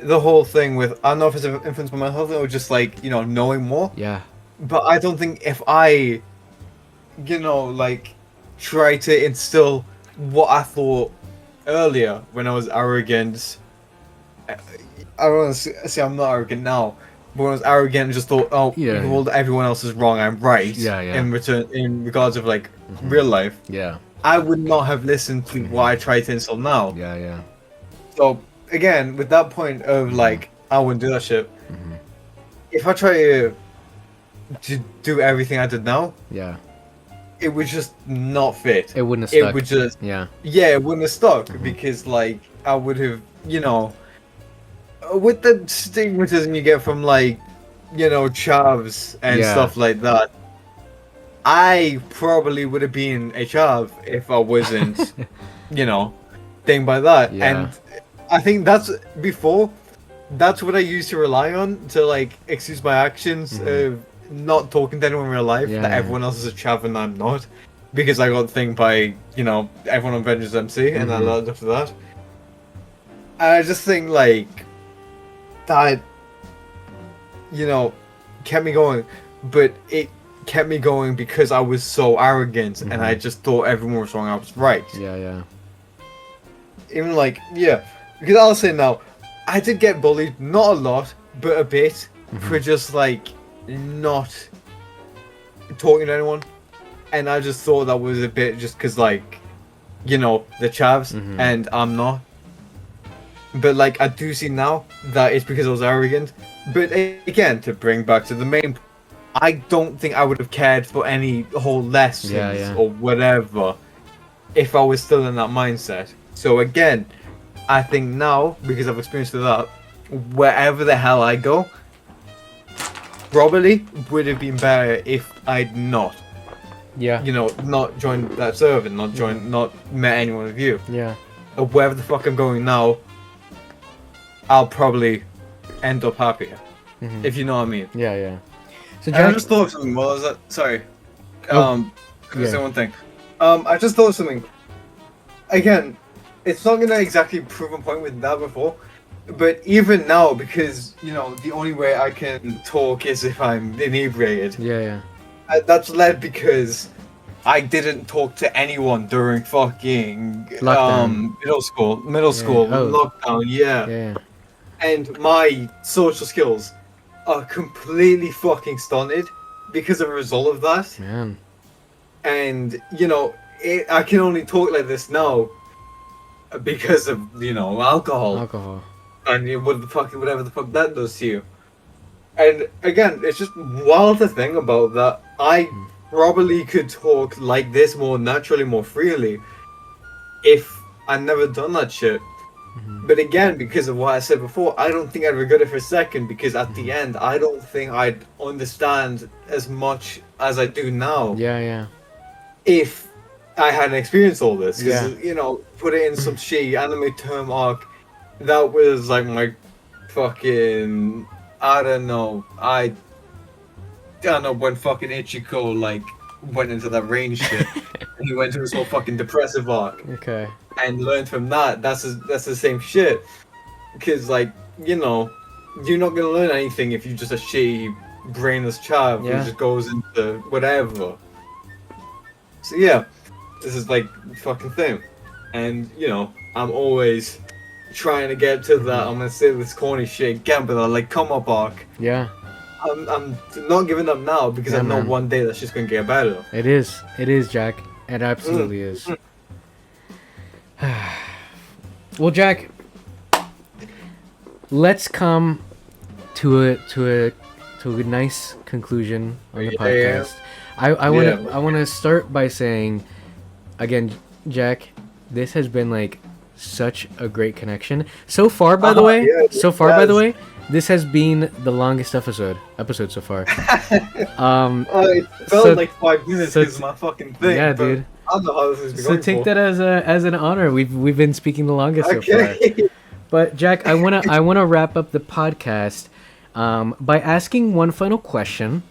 the whole thing with, I don't know if it's influenced by my health or just like, knowing more. Yeah. But I don't think if I, like, try to instill what I thought earlier when I was arrogant, I don't want to say I'm not arrogant now, but when I was arrogant and just thought, well, everyone else is wrong, I'm right. In regards of like real life. Yeah. I would not have listened to what I try to instill now. Yeah. So again, with that point of like, I wouldn't do that shit. If I try to do everything I did now, it would just not fit. It wouldn't have stuck. It would just it wouldn't have stuck because like I would have, with the stigmatism you get from like, chavs and stuff like that, I probably would have been a chav if I wasn't, thing by that. And I think that's what I used to rely on to like excuse my actions of not talking to anyone in real life, that everyone else is a chav and I'm not, because I got thinged by, everyone on Vengeance MC, and I learned after that. And I just think like that, kept me going, but it kept me going because I was so arrogant and I just thought everyone was wrong, I was right. Even like, because I'll say now, I did get bullied, not a lot, but a bit, for just like not talking to anyone, and I just thought that was a bit just because like, the chavs, and I'm not. But like I do see now that it's because I was arrogant. But again, to bring back to the main, I don't think I would have cared for any whole lessons or whatever if I was still in that mindset. So again, I think now, because I've experienced that, wherever the hell I go, probably would have been better if I'd not. Not joined that server, not met anyone with you. Or wherever the fuck I'm going now, I'll probably end up happier. If you know what I mean. So I just thought of something. What was that? Sorry. Say one thing. I just thought of something. Again, it's not gonna exactly prove a point with that before, but even now, because the only way I can talk is if I'm inebriated. That's led because I didn't talk to anyone during fucking middle school lockdown. And my social skills are completely fucking stunted because of a result of that. And I can only talk like this now because of alcohol. And whatever the fuck that does to you. And again, it's just wild to think about that. I probably could talk like this more naturally, more freely, if I'd never done that shit. But again, because of what I said before, I don't think I'd regret it for a second, because at the end, I don't think I'd understand as much as I do now. If I hadn't experienced all this. Because, put it in some shitty anime term arc, that was like my fucking... I don't know when fucking Ichiko like went into that rain shit and he went to his whole fucking depressive arc. And learned from that. That's the same shit. Because like, you're not gonna learn anything if you're just a shitty brainless child who just goes into whatever. So this is like fucking thing. And I'm always trying to get to that. I'm gonna say this corny shit again, but like, come up arc. I'm not giving up now because I know one day that's just gonna get better. It is, Jack. It absolutely is. Well, Jack, let's come to a nice conclusion on the podcast. I want to start by saying, again, Jack, this has been like such a great connection so far. By the way, this has been the longest episode so far. It felt like 5 minutes because my fucking thing. Yeah, dude. I don't know how this is So going take for. that as an honor. We've been speaking the longest so far. But Jack, I wanna wrap up the podcast by asking one final question.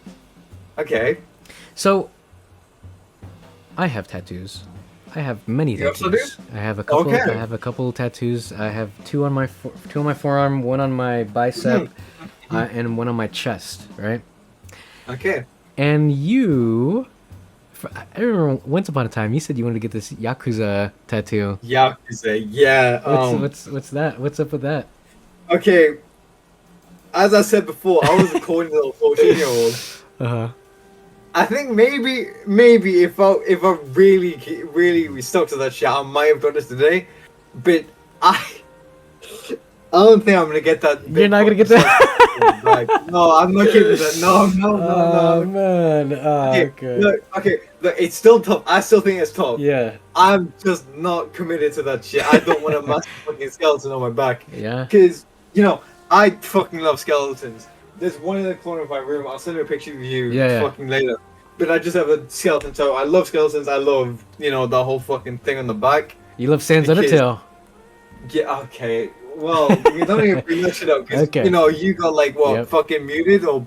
Okay. So I have tattoos. I have many tattoos. You also do? I have a couple. Okay. I have a couple tattoos. I have two on my forearm, one on my bicep, and one on my chest. Right. Okay. And you, I remember once upon a time you said you wanted to get this Yakuza tattoo. Yakuza, yeah. What's that? What's up with that? Okay. As I said before, I was a corny little 14-year-old. Uh-huh. I think maybe if I really stuck to that shit, I might have done this today. But I don't think I'm gonna get that. You're not gonna get that? Like, no, I'm not getting that. No. Oh man. Okay. Look, it's still tough. I still think it's tough. Yeah. I'm just not committed to that shit. I don't want a massive fucking skeleton on my back. Yeah. Because, I fucking love skeletons. There's one in the corner of my room. I'll send you a picture of you fucking later. But I just have a skeleton toe. I love skeletons. I love, the whole fucking thing on the back. You love Sans Undertale. Yeah, okay. Well, you don't even bring that shit up. Because, you got, fucking muted or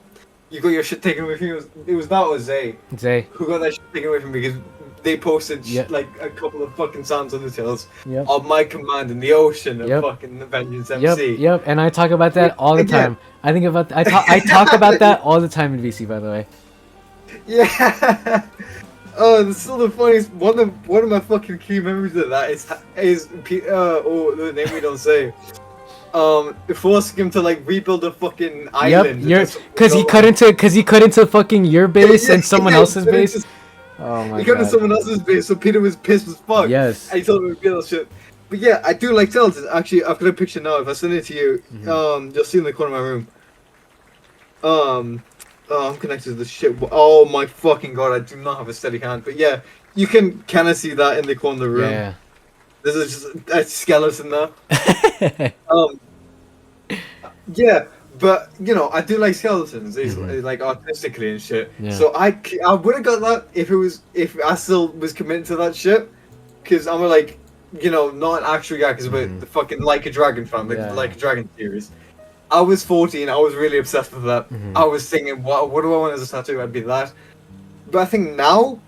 you got your shit taken away from you. It was that or Zay. Zay. Who got that shit taken away from me because they posted, a couple of fucking Sans Undertales of my command in the ocean of fucking the Vengeance MC. Yep, and I talk about that all the time. I think about I talk about that all the time in VC, by the way. Yeah. Oh, it's still the funniest. One of my fucking key memories of that is the name we don't say. Forcing him to rebuild a fucking island. Because he cut into fucking your base and someone else's base. Oh my god. He cut into someone else's base, so Peter was pissed as fuck. Yes. And he told him to rebuild shit. But yeah, I do like skeletons. Actually, I've got a picture now. If I send it to you, you'll see in the corner of my room. I'm connected to the shit. Oh my fucking god, I do not have a steady hand. But yeah, you can kind of see that in the corner of the room. Yeah. There's a skeleton there. Yeah, but I do like skeletons. It's like artistically and shit. Yeah. So I would have got that if I still was committed to that shit. Because I'm not an actual Yakuza, but the fucking Like a Dragon fan, Like a Dragon series. I was 14. I was really obsessed with that. I was thinking, what do I want as a tattoo? I'd be that. But I think now,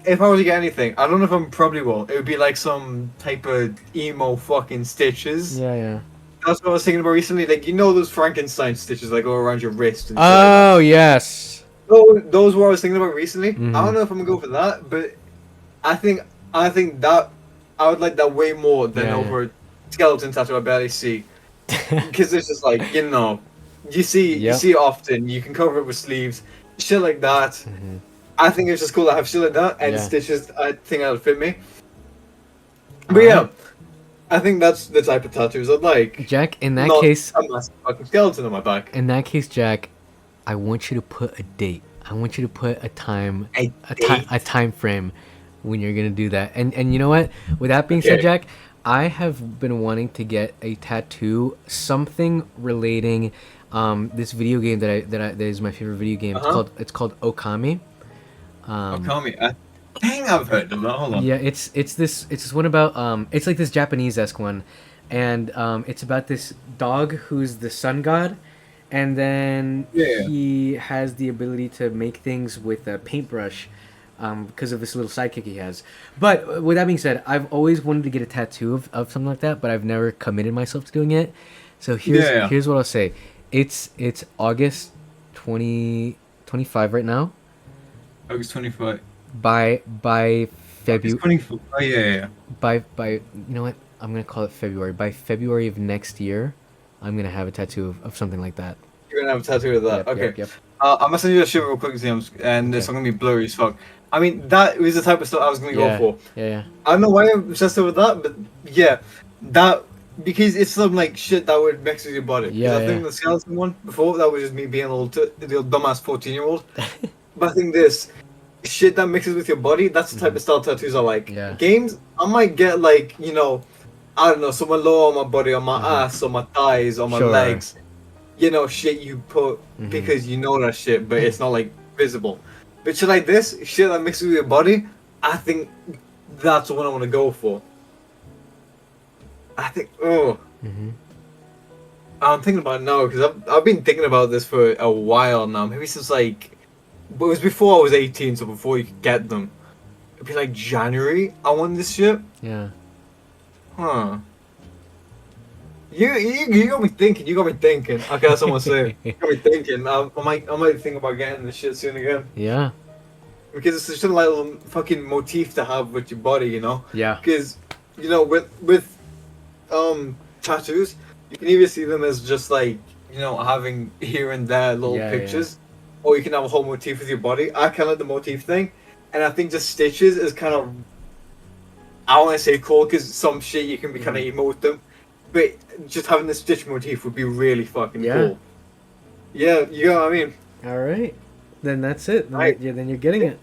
if I were to get anything, I don't know if I probably will. It would be like some type of emo fucking stitches. Yeah. That's what I was thinking about recently. Those Frankenstein stitches that go around your wrist. And oh yes. Those were what I was thinking about recently. I don't know if I'm gonna go for that, but I think that I would like that way more than over a skeleton tattoo I barely see. Because it's just you see it often. You can cover it with sleeves, shit like that. I think it's just cool to have shit like that and stitches. I think that would fit me. But yeah, I think that's the type of tattoos I'd like. Jack, in that case, a massive fucking skeleton on my back. In that case, Jack, I want you to put a date. I want you to put a time frame when you're gonna do that. And you know what? With that being said, Jack, I have been wanting to get a tattoo, something relating this video game that is my favorite video game. It's called Okami. Okami. I think I've heard of that. Hold on. Yeah, it's this one about it's like this Japanese-esque one, and it's about this dog who's the sun god, and then he has the ability to make things with a paintbrush. Because of this little sidekick he has. But with that being said, I've always wanted to get a tattoo of something like that, but I've never committed myself to doing it. So here's what I'll say. It's August 2025 right now. August 25. By February. Oh yeah. By you know what? I'm gonna call it February. By February of next year, I'm gonna have a tattoo of something like that. You're gonna have a tattoo of that. Okay. Yep. I'm gonna send you a shit real quick, and it's gonna be blurry as fuck. I mean, that was the type of stuff I was gonna go for. Yeah. I don't know why I'm obsessed with that, but yeah, because it's some like shit that would mix with your body. Yeah, I think the skeleton one before that was just me being a little dumbass 14-year-old. But I think this shit that mixes with your body, that's the type of style tattoos I like. Yeah. Games, I might get like, you know, I don't know, someone lower on my body, on my ass, on my thighs, on my legs. You know, shit you put because you know that shit, but it's not like visible. But shit like this, shit that mixes with your body, I think that's the one I want to go for. I think, I'm thinking about it now because I've been thinking about this for a while now. Maybe since like, but it was before I was 18, so before you could get them. It'd be like January. I want this shit. Yeah. Huh. You got me thinking. You got me thinking. Okay, that's what I'm saying. You got me thinking. I might think about getting this shit soon again. Yeah. Because it's just a little fucking motif to have with your body, you know. Yeah. Because you know, with tattoos, you can either see them as just like, you know, having here and there little pictures, or you can have a whole motif with your body. I kind of like the motif thing, and I think just stitches is kind of, I want to say cool because some shit you can be kind of emo with them, but just having the stitch motif would be really fucking cool. Yeah, you know what I mean. All right, then that's it. Then you're getting it.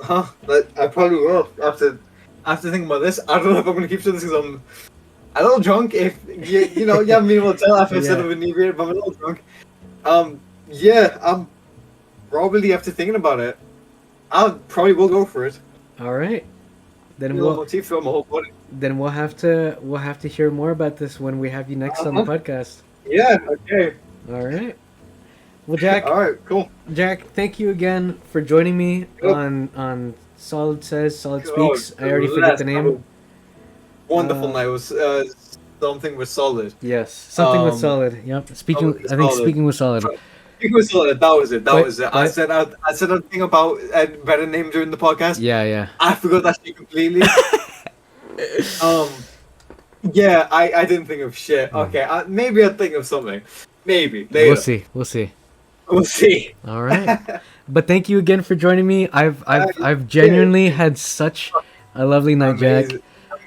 But I probably will after thinking about this. I don't know if I'm gonna keep doing this because I'm a little drunk. If you know, you haven't been able to tell after I said I've been inebriated, but I'm a little drunk. Yeah, I'm probably after thinking about it, I probably will go for it. All right, then we'll motif film my whole body. Then we'll have to hear more about this when we have you next on the podcast. Yeah. Okay. All right. Well, Jack. All right. Cool. Jack, thank you again for joining me on Solid Speaks. I already forget the name. Wonderful night. It was something with Solid. Yes, something with Solid. Yep. Speaking with Solid. Speaking with Solid. That was it. That was it. I said a thing about a better name during the podcast. Yeah. I forgot that shit completely. Yeah, I didn't think of shit. Okay, maybe I'll think of something. Maybe later. We'll see. All right. But thank you again for joining me. I've genuinely had such a lovely night, Jack.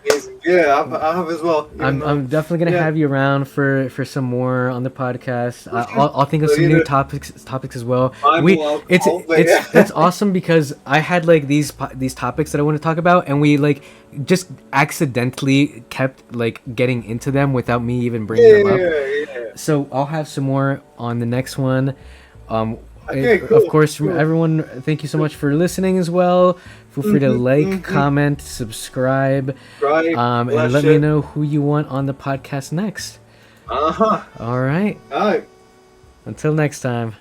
Amazing. Yeah, I have as well. I'm definitely gonna have you around for some more on the podcast. I'll think of some new topics as well. It's awesome because I had like these topics that I want to talk about, and we like just accidentally kept like getting into them without me even bringing them up. Yeah. So I'll have some more on the next one. Okay, cool. Of course, everyone, thank you so much for listening as well. Feel free to like, comment, subscribe, and let me know who you want on the podcast next. All right. Until next time.